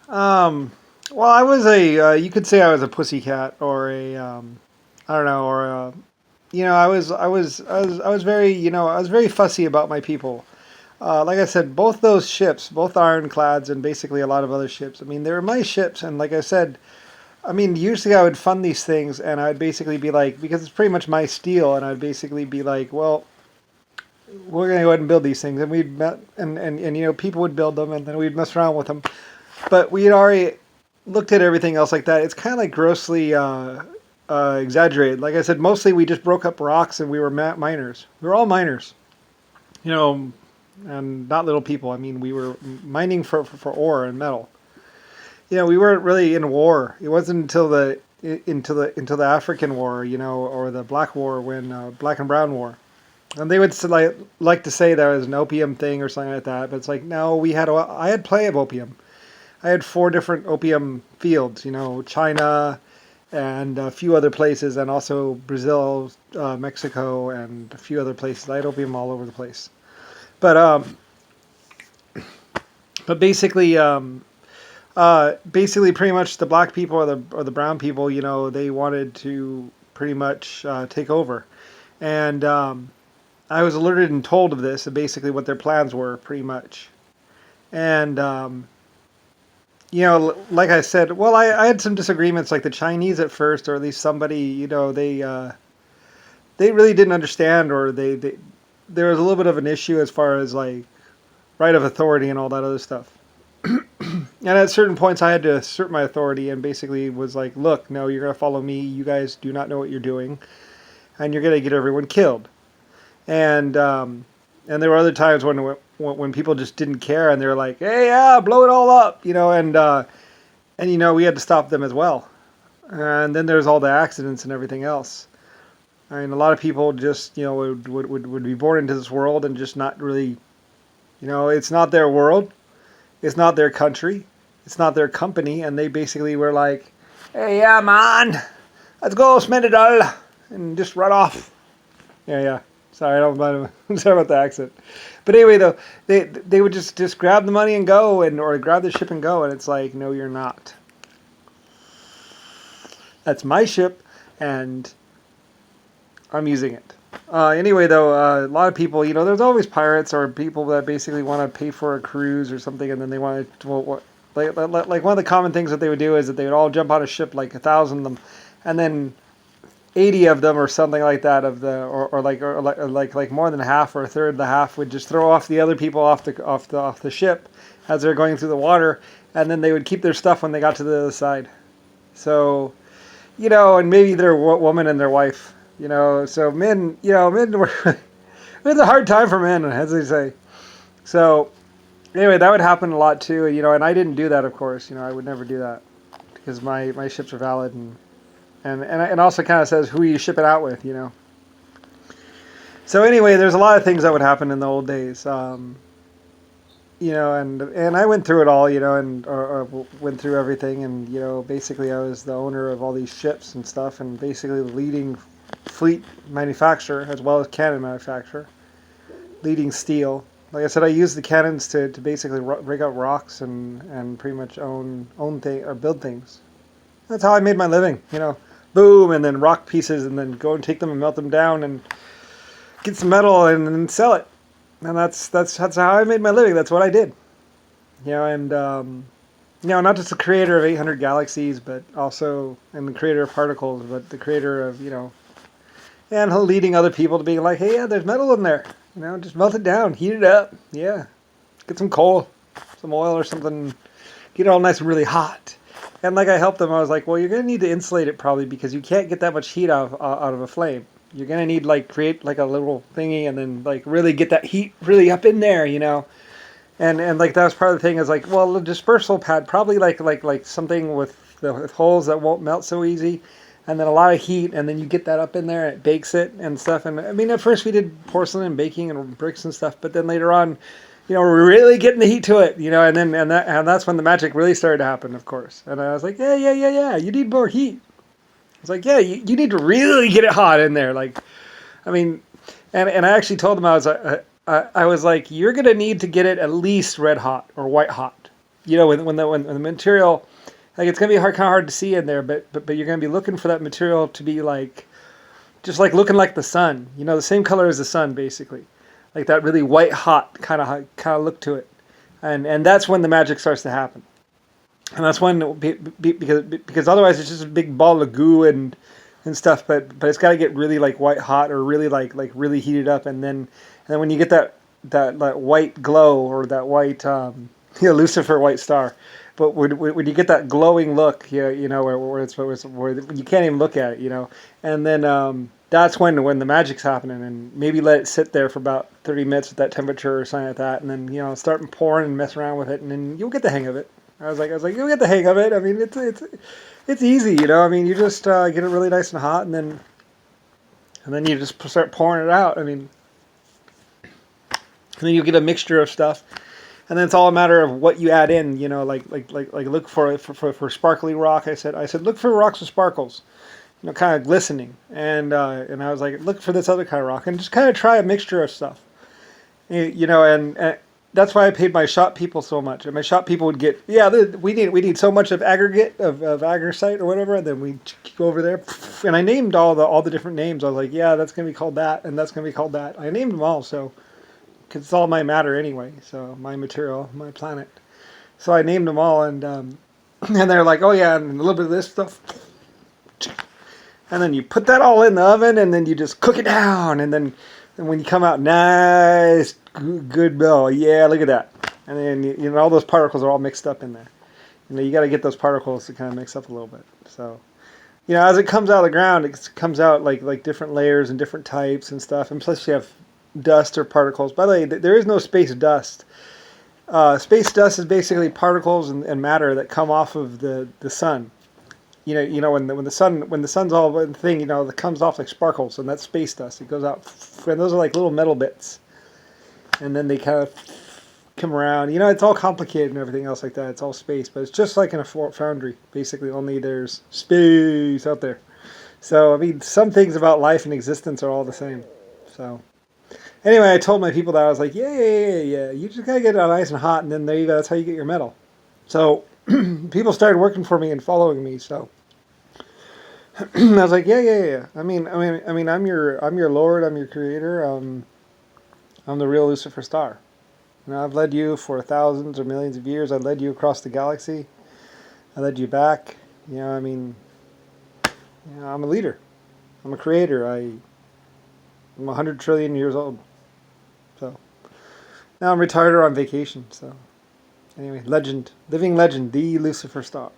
Um, well, I was you could say I was a pussycat or I don't know, or I was very, I was very fussy about my people. Like I said, both those ships, both ironclads, and basically a lot of other ships. I mean, they were my ships, and like I said, I mean, usually I would fund these things, and I'd basically be like, because it's pretty much my steel, and I'd basically be like, well, we're gonna go ahead and build these things, and we'd met, and people would build them, and then we'd mess around with them. But we had already looked at everything else like that. It's kind of like grossly exaggerated. Like I said, mostly we just broke up rocks, and we were miners. We were all miners, you know, and not little people. I mean, we were mining for ore and metal. We weren't really in war. It wasn't until the African War, or the Black War, when Black and Brown War. And they would like to say there was an opium thing or something like that, but it's like no, I had plenty of opium. I had 4 different opium fields, China and a few other places, and also Brazil, Mexico, and a few other places. I had opium all over the place. But basically, pretty much the black people or the brown people, they wanted to pretty much take over, and I was alerted and told of this, and basically what their plans were, pretty much, and like I said, well, I had some disagreements, like the Chinese at first, or at least somebody, they really didn't understand, or they there was a little bit of an issue as far as like right of authority and all that other stuff. And at certain points, I had to assert my authority and basically was like, look, no, you're going to follow me. You guys do not know what you're doing, and you're going to get everyone killed. And there were other times when people just didn't care, and they were like, hey, yeah, blow it all up, and we had to stop them as well. And then there's all the accidents and everything else. I mean, a lot of people just, would be born into this world and just not really, it's not their world. It's not their country. It's not their company. And they basically were like, hey, yeah, man, let's go spend it all and just run off. Yeah, yeah. Sorry, I'm sorry about the accent. But anyway, though, they would just grab the money and go, or grab the ship and go. And it's like, no, you're not. That's my ship, and I'm using it. Anyway, though, a lot of people, there's always pirates or people that basically want to pay for a cruise or something, and then they want to, like one of the common things that they would do is that they would all jump on a ship, like 1,000 of them, and then 80 of them or something like that or like more than half or a third of the half would just throw off the other people off the ship as they're going through the water, and then they would keep their stuff when they got to the other side. So, and maybe their woman and their wife. So men were it was a hard time for men, as they say. So anyway, that would happen a lot too, and I didn't do that, of course. I would never do that because my ships are valid, and also kind of says who you ship it out with. So anyway, there's a lot of things that would happen in the old days. And I went through it all, or went through everything, and basically I was the owner of all these ships and stuff, and basically the leading fleet manufacturer as well as cannon manufacturer, leading steel. Like I said, I used the cannons to basically rig out rocks and pretty much own thing or build things. That's how I made my living. Boom, and then rock pieces, and then go and take them and melt them down and get some metal and then sell it. And that's how I made my living. That's what I did. And not just the creator of 800 galaxies, but also and the creator of particles, but the creator of and leading other people to being like, hey, yeah, there's metal in there. Just melt it down, heat it up. Yeah, get some coal, some oil or something, get it all nice and really hot. And like I helped them, I was like, well, you're gonna need to insulate it probably because you can't get that much heat out of a flame. You're gonna need create a little thingy and then really get that heat really up in there, And that was part of the thing is well, the dispersal pad probably like something with holes that won't melt so easy, and then a lot of heat, and then you get that up in there and it bakes it and stuff. And I mean, at first we did porcelain and baking and bricks and stuff, but then later on, we're really getting the heat to it, and that's when the magic really started to happen, of course. And I was like, yeah, you need more heat. It's like, yeah, you need to really get it hot in there. I mean, and I actually told them I was like, you're gonna need to get it at least red hot or white hot. you know, when the material, like it's gonna be kind of hard to see in there, but you're gonna be looking for that material to be like, just like looking like the sun. You know, the same color as the sun, basically, like that really white hot kind of look to it, and that's when the magic starts to happen. And that's when because otherwise it's just a big ball of goo and stuff. But it's got to get really like white hot or really like really heated up, and then when you get that white glow or that white Lucifer white star. But when you get that glowing look, you know where you can't even look at it, you know, and then that's when the magic's happening, and maybe let it sit there for about 30 minutes at that temperature or something like that, and then start pouring and mess around with it, and then you'll get the hang of it. I was like, you'll get the hang of it. I mean, it's easy, you know. I mean, you just get it really nice and hot, and then you just start pouring it out. I mean, and then you get a mixture of stuff, and then it's all a matter of what you add in. You know, like look for sparkly rock. I said look for rocks with sparkles, you know, kind of glistening, and I was like, look for this other kind of rock, and just kind of try a mixture of stuff. You know, and that's why I paid my shop people so much. And my shop people would get, we need so much of aggregate of agaricite or whatever, and then we go over there, and I named all the different names. I was like, yeah, that's gonna be called that, and that's gonna be called that. I named them all, so because it's all my matter anyway. So my material, my planet. So I named them all, and and they're like, oh yeah, and a little bit of this stuff, and then you put that all in the oven, and then you just cook it down, and then when you come out, nice. Good bill, yeah. Look at that, and then you know all those particles are all mixed up in there. You know you got to get those particles to kind of mix up a little bit. So, you know, as it comes out of the ground, it comes out like different layers and different types and stuff. And plus, you have dust or particles. By the way, there is no space dust. Space dust is basically particles and matter that come off of the sun. You know when the sun's all one thing, you know, that comes off like sparkles, and that's space dust. It goes out, and those are like little metal bits. And then they kind of come around. You know, it's all complicated and everything else like that. It's all space, but it's just like in a foundry, basically, only there's space out there. So, I mean, some things about life and existence are all the same. So, anyway, I told my people that. I was like, yeah. You just got to get it nice and hot, and then there you go. That's how you get your metal. So, people started working for me and following me, so I was like, yeah. I mean, I'm your Lord, I'm your creator, I'm the real Lucifer Star. You know, I've led you for thousands or millions of years. I led you across the galaxy. I led you back. You know, I mean, you know, I'm a leader. I'm a creator. I'm 100 trillion years old. So now I'm retired or on vacation. So anyway, legend, living legend, the Lucifer Star.